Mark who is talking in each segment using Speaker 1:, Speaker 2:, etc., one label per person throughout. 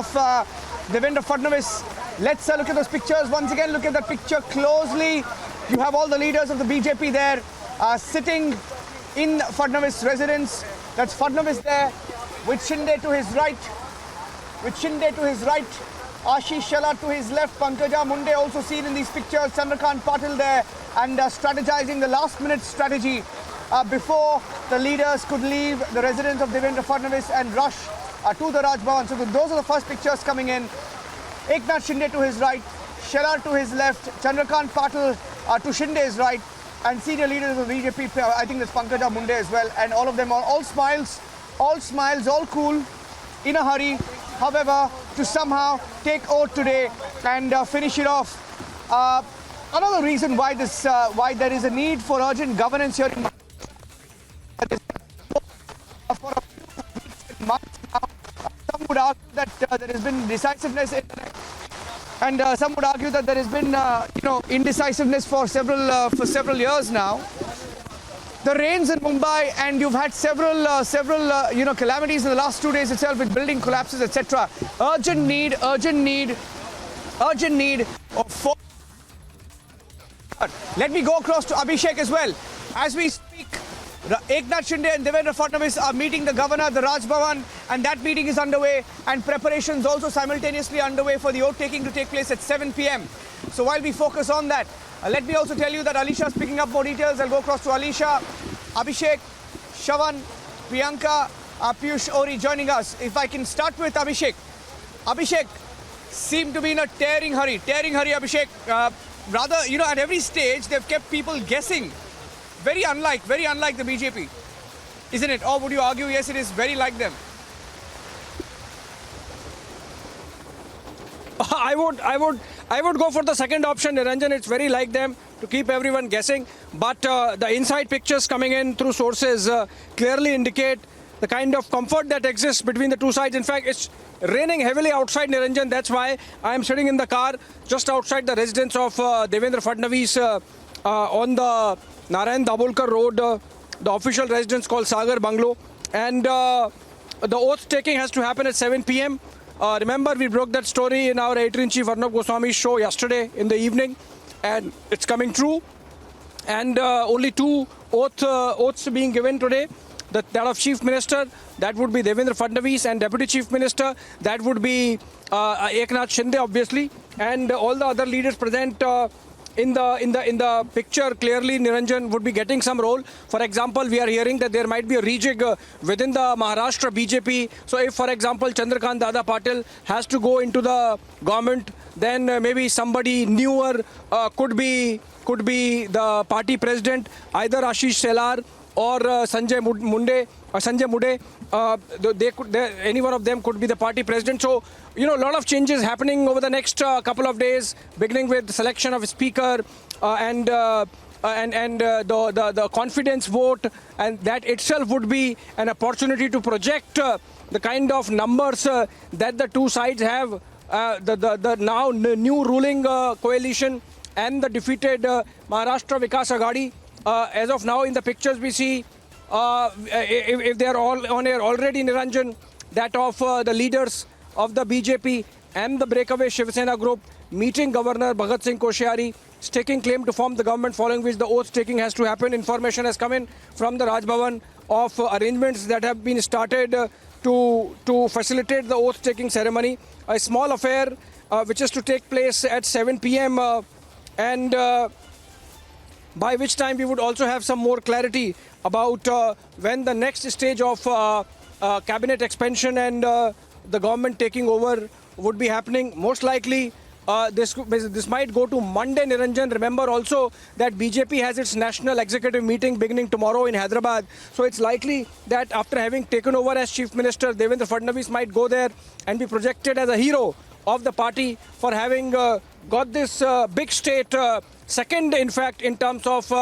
Speaker 1: of Devendra Fadnavis. Let's look at those pictures. Once again, look at the picture closely. You have all the leaders of the BJP there sitting in Fadnavis' residence. That's Fadnavis there with Shinde to his right. Ashish Shelar to his left, Pankaja Munde also seen in these pictures, Chandrakant Patil there, and strategizing the last-minute strategy before the leaders could leave the residence of Devendra Fadnavis and rush to the Raj Bhavan. So those are the first pictures coming in. Eknath Shinde to his right, Shelar to his left, Chandrakant Patil to Shinde's right, and senior leaders of the BJP, I think there's Pankaja Munde as well, and all of them are all smiles, all cool, in a hurry, however, to somehow take oath today and finish it off. Another reason why there is a need for urgent governance here in for a few weeks and months now. Some would argue that there has been decisiveness and some would argue that there has been indecisiveness for several years now. The rains in Mumbai, and you've had several calamities in the last 2 days itself with building collapses, etc. Urgent need for. Let me go across to Abhishek as well. As we speak, Eknath Shinde and Devendra Fadnavis are meeting the governor at the Raj Bhavan, and that meeting is underway, and preparations also simultaneously underway for the oath taking to take place at 7 p.m. So while we focus on that, let me also tell you that Alisha is picking up more details. I'll go across to Alisha, Abhishek, Shavan, Priyanka, Piyush Ori joining us. If I can start with Abhishek. Abhishek seemed to be in a tearing hurry, Abhishek. Rather, at every stage, they've kept people guessing. Very unlike the BJP, isn't it? Or would you argue, yes, it is very like them?
Speaker 2: I would go for the second option, Niranjan. It's very like them to keep everyone guessing. But the inside pictures coming in through sources clearly indicate the kind of comfort that exists between the two sides. In fact, it's raining heavily outside, Niranjan. That's why I am sitting in the car just outside the residence of Devendra Fadnavis on the Narayan Dabholkar Road, the official residence called Sagar Bungalow. And the oath taking has to happen at 7 p.m. Remember, we broke that story in our editor-in-chief Arnab Goswami's show yesterday in the evening, and it's coming true. And only two oaths being given today. That of Chief Minister, that would be Devendra Fadnavis, and Deputy Chief Minister, that would be Eknath Shinde, obviously, and all the other leaders present in the picture clearly, Niranjan, would be getting some role. For example, we are hearing that there might be a rejig within the Maharashtra BJP. So if, for example, Chandrakant Dada Patil has to go into the government, then maybe somebody newer could be the party president, either Ashish Shelar or Sanjay Mude. Any one of them could be the party president. So, a lot of changes happening over the next couple of days, beginning with the selection of a speaker and the confidence vote, and that itself would be an opportunity to project the kind of numbers that the two sides have. The now new ruling coalition and the defeated Maharashtra Vikas Aghadi. As of now, in the pictures we see, if they are all on air already, Niranjan, that of the leaders of the BJP and the breakaway Shiv Sena group meeting Governor Bhagat Singh Koshyari, staking claim to form the government, following which the oath taking has to happen. Information has come in from the Raj Bhavan of arrangements that have been started to facilitate the oath taking ceremony. A small affair which is to take place at 7 p.m. And by which time we would also have some more clarity about when the next stage of cabinet expansion and the government taking over would be happening. Most likely, this might go to Monday, Niranjan. Remember also that BJP has its national executive meeting beginning tomorrow in Hyderabad. So it's likely that after having taken over as Chief Minister, Devendra Fadnavis might go there and be projected as a hero of the party for having got this big state, second in fact in terms of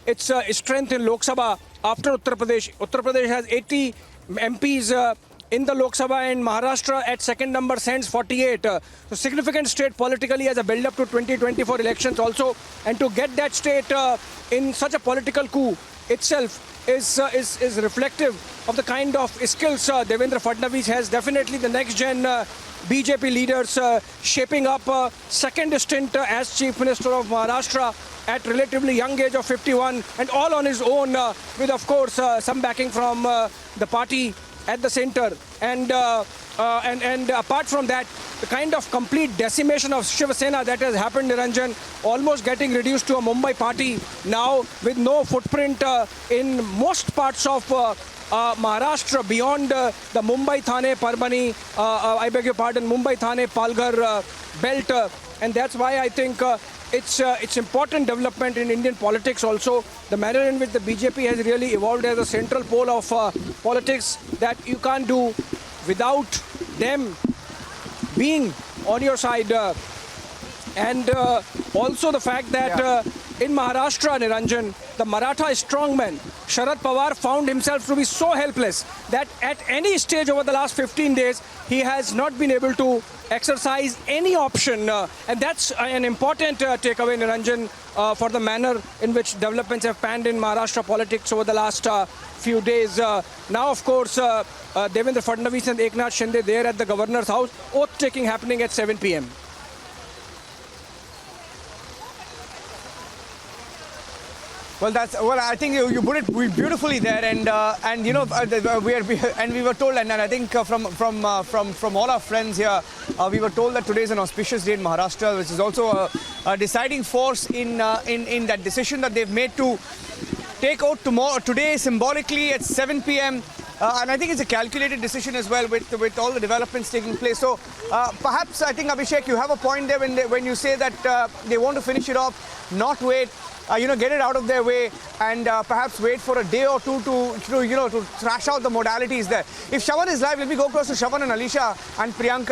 Speaker 2: its strength in Lok Sabha after Uttar Pradesh. Uttar Pradesh has 80 MPs in the Lok Sabha, and Maharashtra at second number sends 48. So significant state politically as a build-up to 2024 elections also. And to get that state in such a political coup itself is reflective of the kind of skills Devendra Fadnavis has. Definitely the next gen BJP leaders shaping up a second stint as Chief Minister of Maharashtra at relatively young age of 51, and all on his own, with of course some backing from the party at the center. And apart from that, the kind of complete decimation of Shiv Sena that has happened, Niranjan, almost getting reduced to a Mumbai party now, with no footprint in most parts of Maharashtra beyond the Mumbai, Thane, Parbhani, I beg your pardon, Mumbai, Thane, Palghar belt. And that's why I think it's important development in Indian politics also. The manner in which the BJP has really evolved as a central pole of politics, that you can't do without them being on your side. And also the fact that in Maharashtra, Niranjan, the Maratha strongman Sharad Pawar found himself to be so helpless that at any stage over the last 15 days, he has not been able to exercise any option. And that's an important takeaway, Niranjan, for the manner in which developments have panned in Maharashtra politics over the last few days. Now, of course, Shinde-Fadnavis and Eknath Shinde there at the governor's house, oath taking happening at 7 p.m.
Speaker 1: Well, I think you put it beautifully there, and you know, we were told, and I think from all our friends here, we were told that today is an auspicious day in Maharashtra, which is also a deciding force in that decision that they've made to take out today symbolically at 7 p.m. And I think it's a calculated decision as well with all the developments taking place. So perhaps I think, Abhishek, you have a point there when you say that they want to finish it off, not wait. Get it out of their way, and perhaps wait for a day or two to thrash out the modalities there. If Shravan is live, let me go across to Shravan and Alisha and Priyanka.